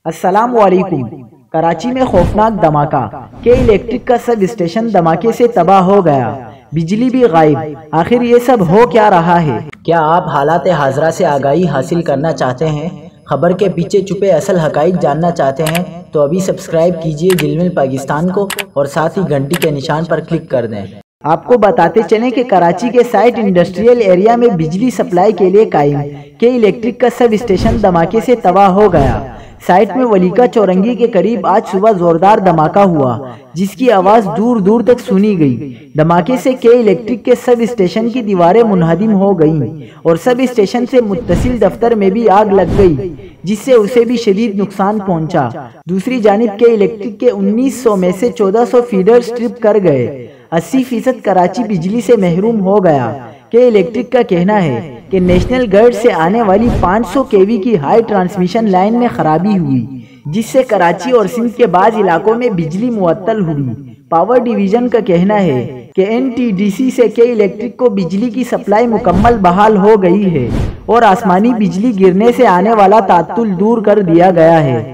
السلام علیکم۔ کراچی میں خوفناک دھماکہ، کے الیکٹرک کا سب اسٹیشن دھماکے سے تباہ ہو گیا، بجلی بھی غائب۔ آخر یہ سب ہو کیا رہا ہے؟ کیا آپ حالات حاضرہ سے آگاہی حاصل کرنا چاہتے ہیں؟ خبر کے پیچھے چھپے اصل حقائق جاننا چاہتے ہیں تو ابھی سبسکرائب کیجئے جلمل پاکستان کو اور ساتھ ہی گھنٹی کے نشان پر کلک کر دیں۔ آپ کو بتاتے چلیں کہ کراچی کے سائٹ انڈسٹریل ایریا میں بجلی سپلائی کے لیے قائم کے الیکٹرک کا سب اسٹیشن دھماکے سے تباہ ہو گیا۔ سائٹ میں ولیکا چورنگی کے قریب آج صبح زوردار دھماکہ ہوا، جس کی آواز دور دور تک سنی گئی۔ دھماکے سے کے الیکٹرک کے سب اسٹیشن کی دیواریں منہدم ہو گئیں اور سب اسٹیشن سے متصل دفتر میں بھی آگ لگ گئی، جس سے اسے بھی شدید نقصان پہنچا۔ دوسری جانب کے الیکٹرک کے 1900 میں سے 1400 فیڈر سٹرپ کر گئے۔ 80% کراچی بجلی سے محروم ہو گیا۔ کے الیکٹرک کا کہنا ہے کہ نیشنل گرڈ سے آنے والی 500 kV کی ہائی ٹرانسمیشن لائن میں خرابی ہوئی، جس سے کراچی اور سندھ کے بعض علاقوں میں بجلی معطل ہوئی۔ پاور ڈویژن کا کہنا ہے کہ NTDC سے کے الیکٹرک کو بجلی کی سپلائی مکمل بحال ہو گئی ہے اور آسمانی بجلی گرنے سے آنے والا تعطل دور کر دیا گیا ہے۔